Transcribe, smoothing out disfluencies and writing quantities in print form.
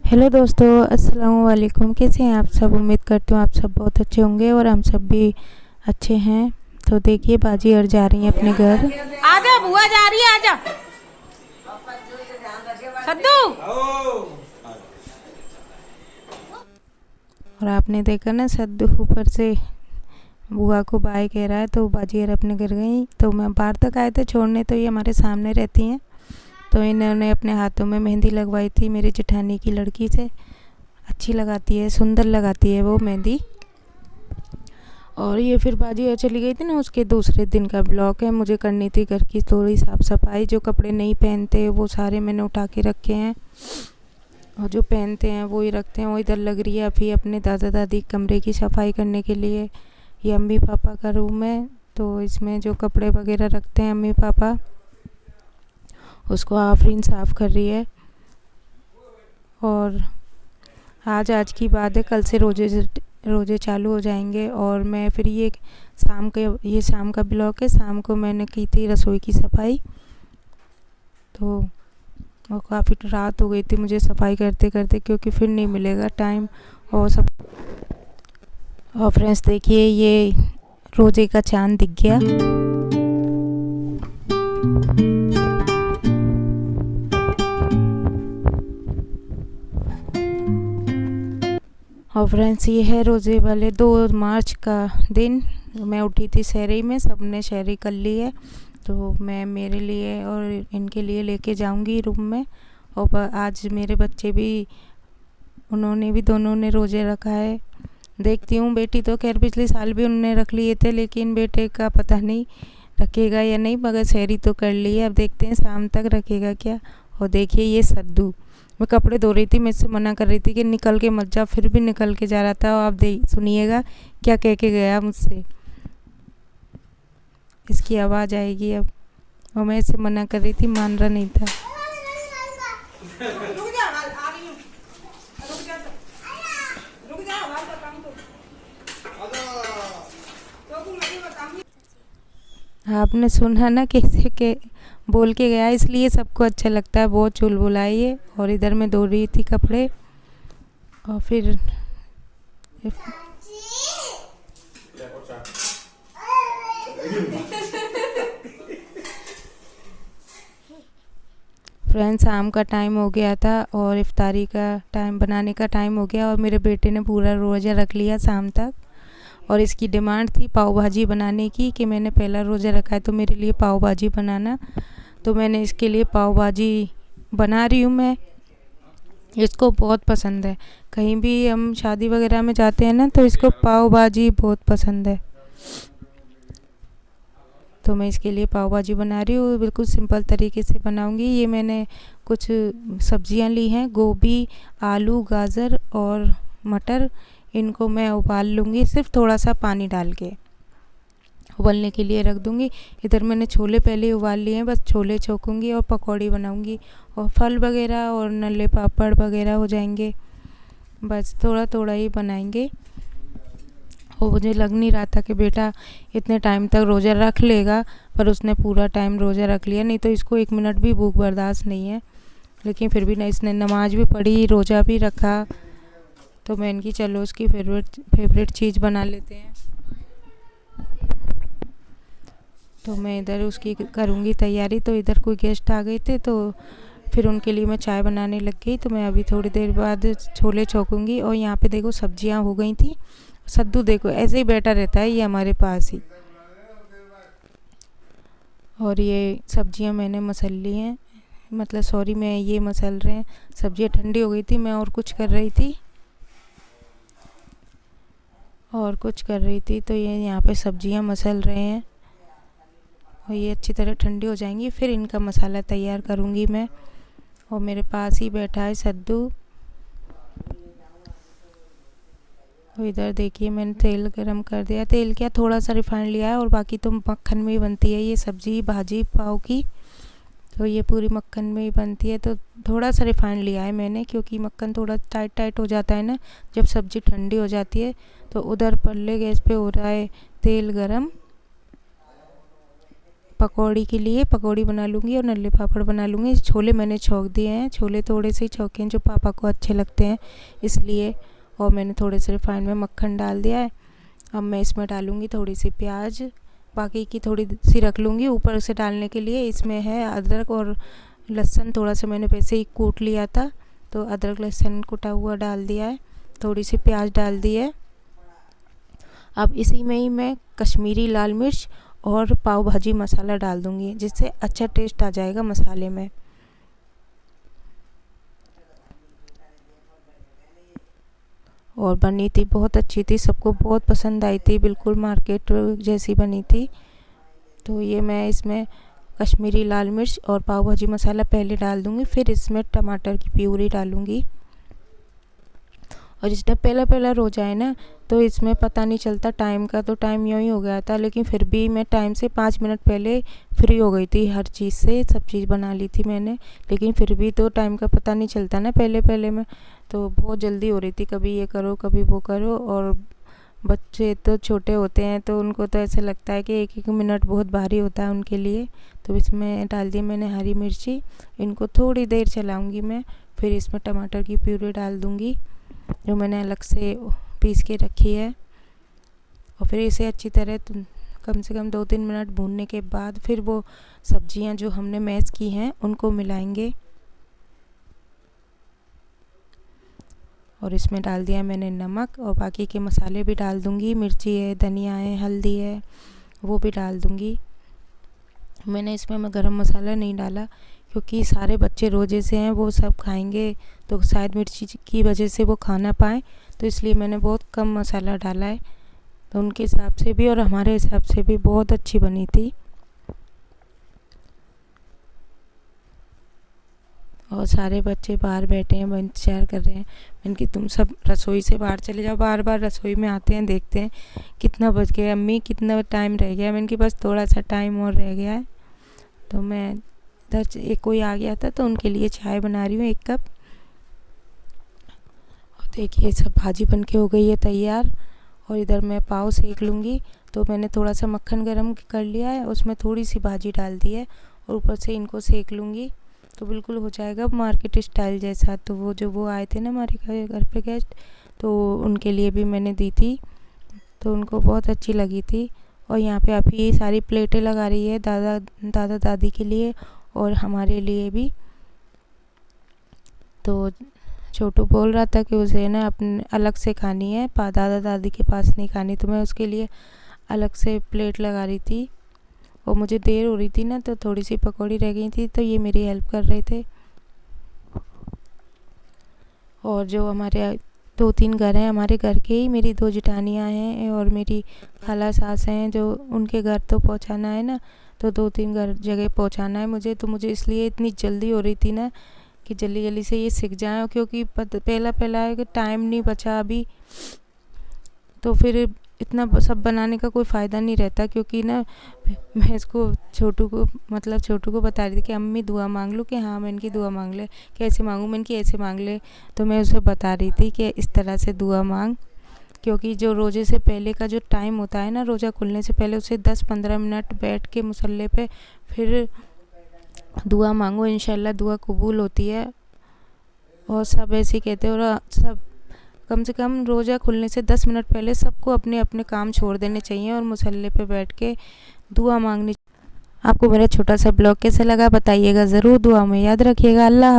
Hello दोस्तों, अस्सलाम वालेकुम। कैसे हैं आप सब? उम्मीद करती हूँ आप सब बहुत अच्छे होंगे और हम सब भी अच्छे हैं। तो देखिए बाजी और जा रही हैं अपने घर। आजा बुआ जा रही है, आजा सद्दू। और आपने देखा ना, सद्दू ऊपर से बुआ को बाय कह रहा है, तो बाजी और अपने घर गई। तो मैं बाहर तक आए थे छोड़ने, तो ये हमारे सामने रहती हैं। तो इन्होंने अपने हाथों में मेहंदी लगवाई थी मेरी जेठानी की लड़की से। अच्छी लगाती है, सुंदर लगाती है वो मेहंदी। और ये फिर बाजी और चली गई थी ना, उसके दूसरे दिन का ब्लॉग है। मुझे करनी थी घर की थोड़ी साफ़ सफाई। जो कपड़े नहीं पहनते वो सारे मैंने उठा के रखे हैं, और जो पहनते हैं वो ही रखते हैं। वो इधर लग रही है अभी अपने दादा दादी कमरे की सफाई करने के लिए। ये अम्मी पापा का रूम है, तो इसमें जो कपड़े वगैरह रखते हैं अम्मी पापा, उसको आफरीन साफ़ कर रही है। और आज की बात है, कल से रोज़े चालू हो जाएंगे। और मैं फिर ये शाम का ब्लॉग है। शाम को मैंने की थी रसोई की सफाई, तो वो काफ़ी रात हो गई थी मुझे सफाई करते करते, क्योंकि फिर नहीं मिलेगा टाइम और सब। और फ्रेंड्स देखिए, ये रोज़े का चांद दिख गया। और फ्रेंड्स ये है रोज़े वाले 2 मार्च का दिन। मैं उठी थी शहरी में, सबने शहरी कर ली है, तो मैं मेरे लिए और इनके लिए लेके जाऊंगी रूम में। और आज मेरे बच्चे भी, उन्होंने भी, दोनों ने रोज़े रखा है। देखती हूँ, बेटी तो खैर पिछले साल भी उन्होंने रख लिए थे, लेकिन बेटे का पता नहीं रखेगा या नहीं, मगर शहरी तो कर ली है। अब देखते हैं शाम तक रखेगा क्या। और देखिए ये सद्दू, मैं कपड़े धो रही थी, मैं इससे मना कर रही थी कि निकल के मत जा, फिर भी निकल के जा रहा था। और आप सुनिएगा क्या कह के गया मुझसे। इसकी आवाज़ आएगी अब। और मैं इससे मना कर रही थी, मान रहा नहीं था। आपने सुना ना कैसे के बोल के गया, इसलिए सबको अच्छा लगता है। बहुत चुलबुलाई है। और इधर मैं धो रही थी कपड़े। और फिर फ्रेंड्स शाम का टाइम हो गया था और इफ्तारी का टाइम, बनाने का टाइम हो गया। और मेरे बेटे ने पूरा रोज़ा रख लिया शाम तक। और इसकी डिमांड थी पाव भाजी बनाने की, कि मैंने पहला रोज़ा रखा है तो मेरे लिए पाव भाजी बनाना। तो मैंने इसके लिए पाव भाजी बना रही हूँ मैं। इसको बहुत पसंद है। कहीं भी हम शादी वगैरह में जाते हैं ना, तो इसको पाव भाजी बहुत पसंद है। तो मैं इसके लिए पाव भाजी बना रही हूँ, बिल्कुल सिंपल तरीके से बनाऊंगी। ये मैंने कुछ सब्जियां ली हैं, गोभी, आलू, गाजर और मटर। इनको मैं उबाल लूँगी, सिर्फ थोड़ा सा पानी डाल के उबलने के लिए रख दूँगी। इधर मैंने छोले पहले उबाल लिए हैं, बस छोले छोकूँगी और पकौड़ी बनाऊँगी। और फल वगैरह और नल्ले पापड़ वगैरह हो जाएंगे। बस थोड़ा थोड़ा ही बनाएंगे। और मुझे लग नहीं रहा था कि बेटा इतने टाइम तक रोज़ा रख लेगा, पर उसने पूरा टाइम रोज़ा रख लिया। नहीं तो इसको 1 मिनट भी भूख बर्दाश्त नहीं है। लेकिन फिर भी ना, इसने नमाज भी पढ़ी, रोज़ा भी रखा। तो मैं इनकी चलो उसकी फेवरेट चीज़ बना लेते हैं। तो मैं इधर उसकी करूँगी तैयारी। तो इधर कोई गेस्ट आ गए थे, तो फिर उनके लिए मैं चाय बनाने लग गई। तो मैं अभी थोड़ी देर बाद छोले छोकूँगी। और यहाँ पे देखो सब्जियाँ हो गई थी। सद्दू देखो ऐसे ही बैठा रहता है, ये हमारे पास ही। और ये सब्जियां मैंने मसल ली हैं, मतलब सॉरी, मैं ये मसल रहे हैं। सब्जियां ठंडी हो गई थी, मैं और कुछ कर रही थी, तो ये यहाँ पे सब्जियां मसल रहे हैं। और ये अच्छी तरह ठंडी हो जाएंगी, फिर इनका मसाला तैयार करूँगी मैं। और मेरे पास ही बैठा है सद्दू। और इधर देखिए मैंने तेल गरम कर दिया। तेल क्या, थोड़ा सा रिफाइंड लिया है, और बाकी तो मक्खन में ही बनती है ये सब्जी भाजी पाव की। तो ये पूरी मक्खन में ही बनती है। तो थोड़ा सा रिफाइंड लिया है मैंने, क्योंकि मक्खन थोड़ा टाइट हो जाता है ना जब सब्ज़ी ठंडी हो जाती है। तो उधर पल्ले गैस पे हो रहा है तेल गरम। पकौड़ी के लिए पकौड़ी बना लूँगी और नल्ले पापड़ बना लूँगी। छोले मैंने छौंक दिए हैं, छोले थोड़े से ही छौंके हैं जो पापा को अच्छे लगते हैं इसलिए। और मैंने थोड़े से रिफाइंड में मक्खन डाल दिया है। अब मैं इसमें डालूँगी थोड़ी सी प्याज, बाकी की थोड़ी सी रख लूँगी ऊपर से डालने के लिए। इसमें है अदरक और लहसुन, थोड़ा सा मैंने वैसे ही कूट लिया था तो अदरक लहसुन कुटा हुआ डाल दिया है, थोड़ी सी प्याज डाल दी है। अब इसी में ही मैं कश्मीरी लाल मिर्च और पाव भाजी मसाला डाल दूँगी जिससे अच्छा टेस्ट आ जाएगा मसाले में। और बनी थी बहुत अच्छी थी, सबको बहुत पसंद आई थी, बिल्कुल मार्केट जैसी बनी थी। तो ये मैं इसमें कश्मीरी लाल मिर्च और पाव भाजी मसाला पहले डाल दूँगी, फिर इसमें टमाटर की प्यूरी डालूँगी। और इसमें पहला रोज़ा है ना तो इसमें पता नहीं चलता टाइम का, तो टाइम यूँ ही हो गया था, लेकिन फिर भी मैं टाइम से 5 मिनट पहले फ्री हो गई थी। हर चीज़ से सब चीज़ बना ली थी मैंने, लेकिन फिर भी तो टाइम का पता नहीं चलता ना पहले में, तो बहुत जल्दी हो रही थी, कभी ये करो कभी वो करो। और बच्चे तो छोटे होते हैं तो उनको तो ऐसे लगता है कि एक मिनट बहुत भारी होता है उनके लिए। तो इसमें डाल दी मैंने हरी मिर्ची, इनको थोड़ी देर चलाऊँगी मैं, फिर इसमें टमाटर की प्यूरी डाल दूँगी जो मैंने अलग से पीस के रखी है। और फिर इसे अच्छी तरह कम से कम 2-3 मिनट भूनने के बाद फिर वो सब्जियां जो हमने मैश की हैं उनको मिलाएंगे। और इसमें डाल दिया मैंने नमक और बाकी के मसाले भी डाल दूंगी, मिर्ची है, धनिया है, हल्दी है, वो भी डाल दूंगी। मैंने इसमें गरम मसाला नहीं डाला क्योंकि सारे बच्चे रोजे से हैं, वो सब खाएंगे तो शायद मिर्ची की वजह से वो खा ना पाएँ, तो इसलिए मैंने बहुत कम मसाला डाला है। तो उनके हिसाब से भी और हमारे हिसाब से भी बहुत अच्छी बनी थी। और सारे बच्चे बाहर बैठे हैं, इंतजार कर रहे हैं। मैंने कि तुम सब रसोई से बाहर चले जाओ, बार बार रसोई में आते हैं, देखते हैं कितना बज गया, अम्मी कितना टाइम रह गया। मैंने कि बस थोड़ा सा टाइम और रह गया है। तो मैं इधर एक कोई आ गया था तो उनके लिए चाय बना रही हूँ 1 कप। और देखिए सब भाजी बन के हो गई है तैयार। और इधर मैं पाव सेक लूँगी, तो मैंने थोड़ा सा मक्खन गरम कर लिया है, उसमें थोड़ी सी भाजी डाल दी है और ऊपर से इनको सेक लूँगी तो बिल्कुल हो जाएगा मार्केट स्टाइल जैसा। तो वो आए थे ना हमारे घर पे गेस्ट, तो उनके लिए भी मैंने दी थी, तो उनको बहुत अच्छी लगी थी। और यहाँ पे अभी ये सारी प्लेटें लगा रही है दादा दादी के लिए और हमारे लिए भी। तो छोटू बोल रहा था कि उसे ना अपने अलग से खानी है, दादा दादी के पास नहीं खानी, तो मैं उसके लिए अलग से प्लेट लगा रही थी। और मुझे देर हो रही थी ना तो थोड़ी सी पकौड़ी रह गई थी, तो ये मेरी हेल्प कर रहे थे। और जो हमारे 2-3 घर हैं, हमारे घर के ही मेरी 2 जेठानियाँ हैं और मेरी खाला सास हैं, जो उनके घर तो पहुँचाना है ना, तो 2-3 घर जगह पहुँचाना है मुझे। तो मुझे इसलिए इतनी जल्दी हो रही थी ना कि जल्दी से ये सीख जाएँ, क्योंकि पहला है कि टाइम नहीं बचा अभी, तो फिर इतना सब बनाने का कोई फ़ायदा नहीं रहता। क्योंकि ना मैं इसको छोटू को बता रही थी कि अम्मी दुआ मांग लो, कि हाँ मैंने की दुआ मांग ले, कैसे मांगूँ, मैंने की ऐसे मांग ले। तो मैं उसे बता रही थी कि इस तरह से दुआ मांग, क्योंकि जो रोज़े से पहले का जो टाइम होता है ना, रोज़ा खुलने से पहले उसे 10-15 मिनट बैठ के मुसल्ले पे फिर दुआ मांगो, इंशाल्लाह दुआ कबूल होती है। और सब ऐसे ही कहते हैं। और सब कम से कम रोज़ा खुलने से 10 मिनट पहले सबको अपने अपने काम छोड़ देने चाहिए और मुसल्ले पे बैठ के दुआ मांगनी। आपको मेरा छोटा सा ब्लॉग कैसा लगा बताइएगा ज़रूर, दुआ में याद रखिएगा। अल्लाह।